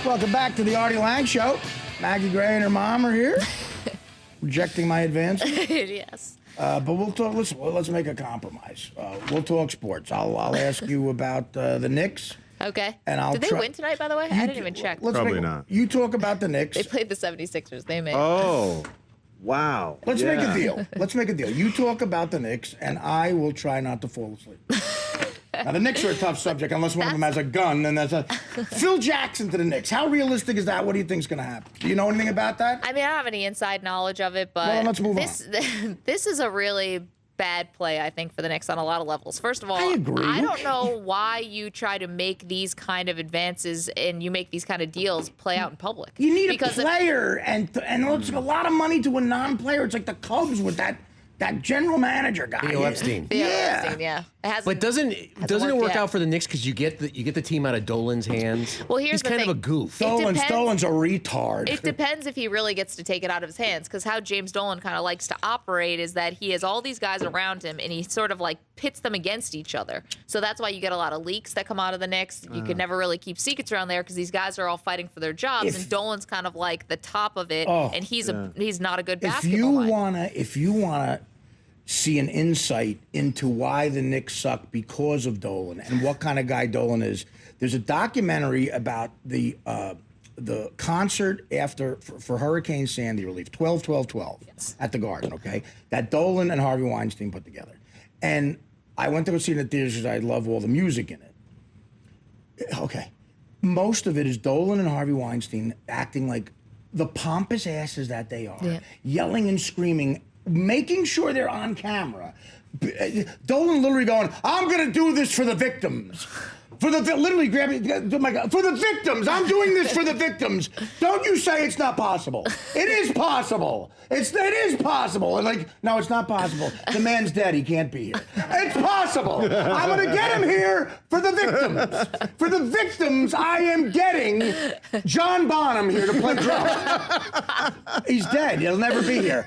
Welcome back to the Artie Lange Show. Maggie Gray and her mom are here, rejecting my advance. Yes. But we'll talk. Let's make a compromise. We'll talk sports. I'll ask you about the Knicks. Okay. And I'll Did they win tonight, by the way? I didn't even check. Probably not. You talk about the Knicks. They played the 76ers. They made. Oh, wow. Let's make a deal. Let's make a deal. You talk about the Knicks, and I will try not to fall asleep. Now, the Knicks are a tough subject unless one of them has a gun. Then that's a Phil Jackson to the Knicks. How realistic is that? What do you think is going to happen? Do you know anything about that? I mean, I don't have any inside knowledge of it, but Well, let's move on. This is a really bad play, I think, for the Knicks on a lot of levels. First of all, I agree. I don't know why you try to make these kind of advances and you make these kind of deals play out in public. You need a player, and it's a lot of money to a non-player. It's like the Cubs with that general manager guy. Theo Epstein. Theo Epstein, yeah. But doesn't it work out for the Knicks because you get the team out of Dolan's hands? Well, here's He's the kind thing. of a goof. Dolan's a retard. It depends if he really gets to take it out of his hands, because how James Dolan kind of likes to operate is that he has all these guys around him, and he sort of like pits them against each other. So that's why you get a lot of leaks that come out of the Knicks. You can never really keep secrets around there because these guys are all fighting for their jobs, and Dolan's kind of like the top of it, and he's not a good basketball mind. If you wanna see an insight into why the Knicks suck because of Dolan and what kind of guy Dolan is, there's a documentary about the concert for Hurricane Sandy relief, 12-12-12, at the Garden, okay? That Dolan and Harvey Weinstein put together. And I went to go see it in the theaters because I love all the music in it. Okay. Most of it is Dolan and Harvey Weinstein acting like the pompous asses that they are, yelling and screaming, making sure they're on camera. Dolan literally going, I'm going to do this for the victims. Literally grabbing, oh my God, for the victims. I'm doing this for the victims. Don't you say it's not possible. It is possible. It is possible. And like, no, it's not possible. The man's dead. He can't be here. It's possible. I'm going to get him here for the victims. For the victims, I am getting John Bonham here to play drums. He's dead. He'll never be here.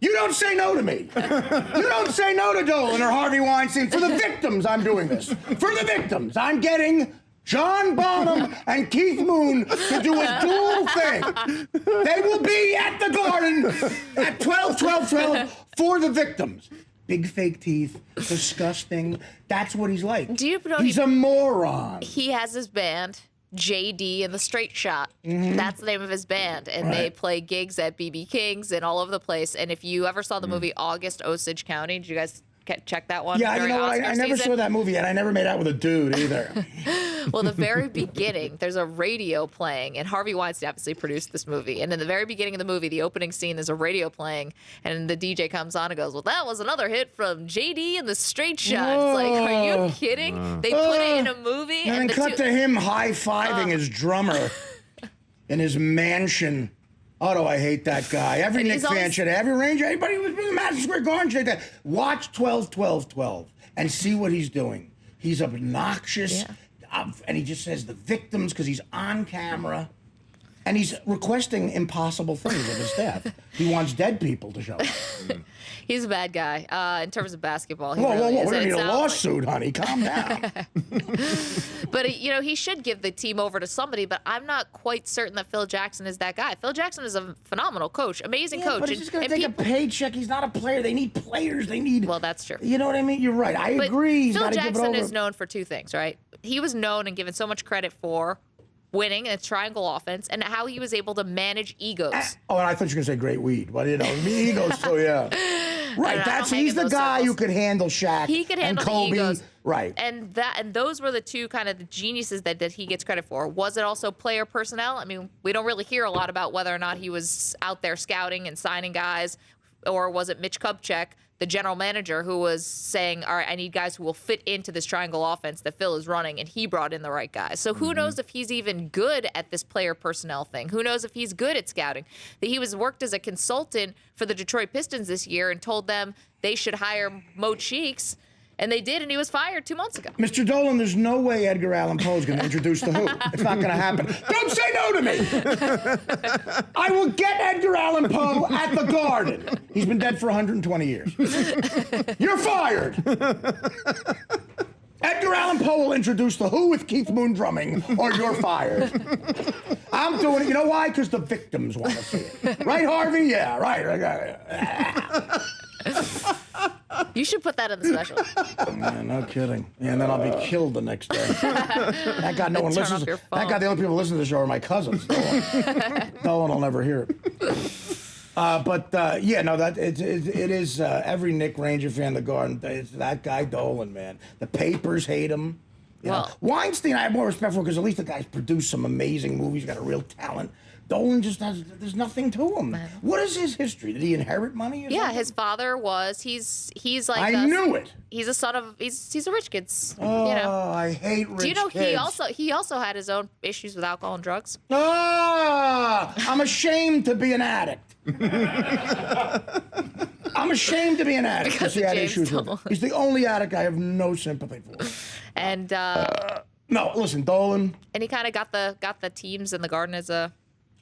You don't say no to me. You don't say no to Dolan or Harvey Weinstein. For the victims, I'm doing this. For the victims, I'm getting John Bonham and Keith Moon to do a dual thing. They will be at the Garden at 12-12-12 for the victims. Big fake teeth, disgusting. That's what he's like. Do you know he's a moron. He has his band, JD and the Straight Shot. That's the name of his band. And they play gigs at BB King's and all over the place. And if you ever saw the movie August, Osage County, did you guys check that one? Yeah, you know what? I never saw that movie, and I never made out with a dude either. Well, the very beginning, there's a radio playing, and Harvey Weinstein obviously produced this movie. And in the very beginning of the movie, the opening scene, there's a radio playing, and the DJ comes on and goes, well, that was another hit from JD and the Straight Shot. It's like, are you kidding? They put it in a movie. And then cut to him high-fiving his drummer in his mansion. Oh, do I hate that guy. Every Knicks fan should have. Every Ranger, anybody who's been in Madison Square Garden should have that. Watch 12-12-12 and see what he's doing. He's obnoxious, and he just says the victims because he's on camera. And he's requesting impossible things of his staff. He wants dead people to show up. He's a bad guy in terms of basketball. He Whoa, really whoa, is. we're going to need a lawsuit, like... honey. Calm down. But, you know, he should give the team over to somebody, but I'm not quite certain that Phil Jackson is that guy. Phil Jackson is a phenomenal coach, amazing coach. But he's just going to take a paycheck. He's not a player. They need players. They need... Well, that's true. You know what I mean? You're right. I agree. Phil Jackson is known for two things, right? He was known and given so much credit for winning a triangle offense and how he was able to manage egos. Oh, and I thought you were going to say great weed. Well, you know, egos too, yeah. Right, he's the guy who could handle Shaq. He could handle and Kobe. The egos. Right. And those were the two kind of the geniuses that he gets credit for. Was it also player personnel? I mean, we don't really hear a lot about whether or not he was out there scouting and signing guys, or was it Mitch Kupchak, the general manager, who was saying, all right, I need guys who will fit into this triangle offense that Phil is running, and he brought in the right guys. So who knows if he's even good at this player personnel thing? Who knows if he's good at scouting? That he was worked as a consultant for the Detroit Pistons this year and told them they should hire Mo Cheeks, and they did, and he was fired 2 months ago. Mr. Dolan, there's no way Edgar Allan Poe is going to introduce the Who. It's not going to happen. Don't say no to me. I will get Edgar Allan Poe at the Garden. He's been dead for 120 years. You're fired. Edgar Edgar Allan Poe will introduce The Who with Keith Moon drumming, or you're fired. I'm doing it. You know why? Because the victims want to see it. Right, Harvey? Yeah, right. You should put that in the special. Yeah, no kidding. Yeah, and then I'll be killed the next day. Thank God no one Turn listens. off your Thank God the only people who listen to the show are my cousins. No one will never hear it. Yeah, no, that it is every Nick Ranger fan in the Garden. It's that guy Dolan, man. The papers hate him. You know? Weinstein, I have more respect for because at least the guy's produced some amazing movies. Got a real talent. Dolan just there's nothing to him. What is his history? Did he inherit money? Or Yeah, something? his father was. He's like. I knew it. He's a son of. He's a rich kid's. Oh, You know. I hate rich Do you know kids. he also had his own issues with alcohol and drugs? Ah, I'm ashamed to be an addict. I'm ashamed to be an addict Because he of had James issues with. Dolan. He's the only addict I have no sympathy for. And No, listen, Dolan, and he kind of got the teams in the Garden as a.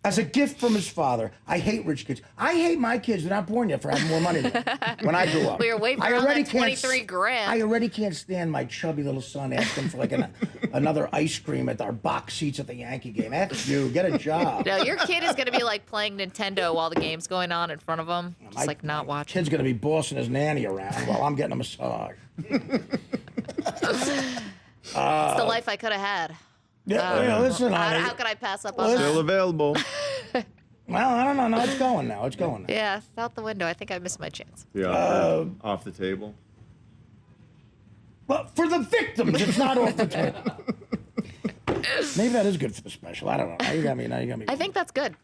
as a gift from his father, I hate rich kids. I hate my kids. They're not born yet for having more money than me when I grew up. We were waiting around that 23 grand. I already can't stand my chubby little son asking for like another ice cream at our box seats at the Yankee game. F you, get a job. No, your kid is gonna be like playing Nintendo while the game's going on in front of him, just like not watching. Kid's gonna be bossing his nanny around while I'm getting a massage. It's the life I could have had. Yeah, listen, honey. How could I pass up on Still that? available. Well, I don't know. No, it's going now. It's going now. Yeah, it's out the window. I think I missed my chance. The offer off the table. But for the victims, it's not off the table. Maybe that is good for the special. I don't know. Now you got me. I think that's good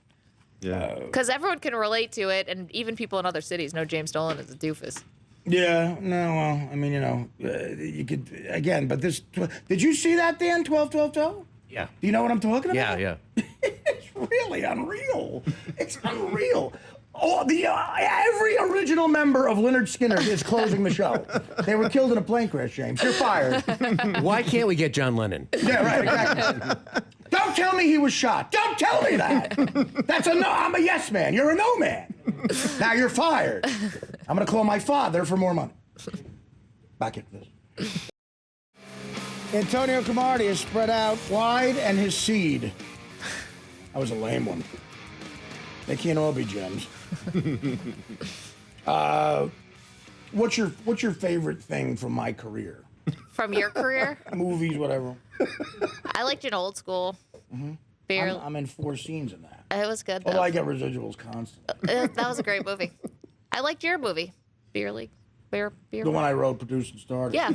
Yeah. because everyone can relate to it, and even people in other cities know James Dolan is a doofus. Yeah. No. Well, I mean, you know, you could again. But this. Did you see that, Dan? 12-12-12? Yeah. Do you know what I'm talking Yeah, about? yeah. It's really unreal. It's unreal. Oh, every original member of Leonard Skinner is closing the show. They were killed in a plane crash, James. You're fired. Why can't we get John Lennon? Yeah, right, exactly. Don't tell me he was shot. Don't tell me that. That's a no. I'm a yes man. You're a no man. Now you're fired. I'm going to call my father for more money. Back into this. Antonio Cromartie is spread out wide and his seed. That was a lame one. They can't all be gems. What's your favorite thing from my career? From your career, Movies, whatever. I liked it old school. Barely. I'm in 4 scenes in that. It was good Although though. I get residuals constantly. That was a great movie. I liked your movie, Beer League. Beer. The one I wrote, produced, and starred. Yeah.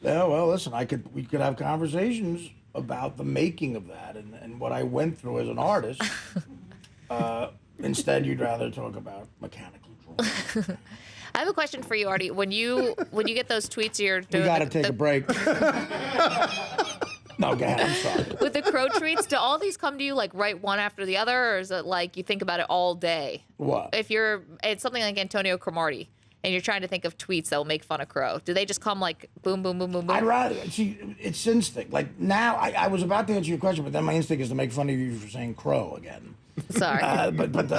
Yeah, well, listen, we could have conversations about the making of that and what I went through as an artist. Instead, you'd rather talk about mechanical drawing. I have a question for you, Artie. When you get those tweets, you're doing We got to take a break. No, go ahead. I'm sorry. with the crow tweets. Do all these come to you like right one after the other, or is it like you think about it all day? What? If it's something like Antonio Cromartie, and you're trying to think of tweets that will make fun of Crow, do they just come like boom, boom, boom, boom, boom? I'd rather see. It's instinct. Like now, I was about to answer your question, but then my instinct is to make fun of you for saying crow again. Sorry. But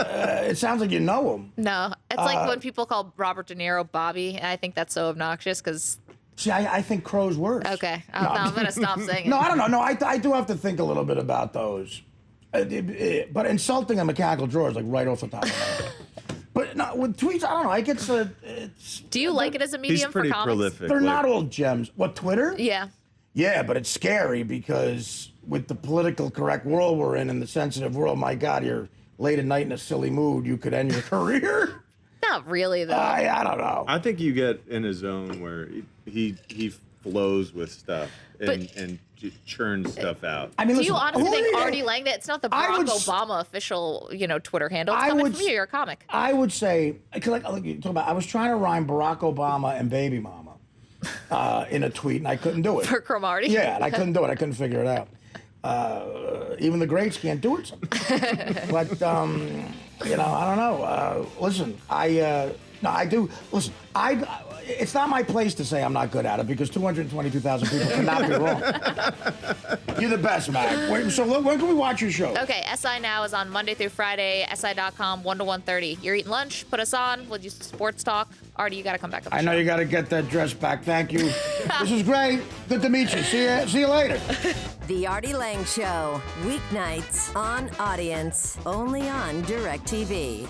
it sounds like you know him. No, it's like when people call Robert De Niro Bobby, and I think that's so obnoxious because. See, I think crow's worse. Okay, I'm gonna stop saying it. No, I don't know. No, I do have to think a little bit about those. But insulting a mechanical drawer is like right off the top of my head. But no, with tweets, I don't know. I get it's. Do you like it as a He's medium for pretty comics? prolific. They're like- not all gems. What, Twitter? Yeah. Yeah, but it's scary because with the political correct world we're in and the sensitive world, my God, you're late at night in a silly mood, you could end your career. Not really though. I don't know. I think you get in a zone where he flows with stuff and churns stuff out. I mean, Do you listen, honestly who are think you- Artie Lange? It's not the I Barack would Obama official, Twitter handle. It's I coming would from you. You're a comic. I would say, because like you talk about, I was trying to rhyme Barack Obama and Baby Mama in a tweet, and I couldn't do it. For Cromartie. Yeah, and I couldn't do it. I couldn't figure it out. Even the greats can't do it sometimes. But, I don't know. Listen, No, I do. Listen, it's not my place to say I'm not good at it because 222,000 people cannot be wrong. You're the best, Mag. When can we watch your show? Okay, SI Now is on Monday through Friday, si.com, 1 to 1:30. You're eating lunch, put us on, we'll do sports talk. Artie, you got to come back on the I know show. you got to get that dress back. Thank you. This is great. Good to meet you. See you later. The Artie Lange Show, weeknights on Audience, only on DirecTV.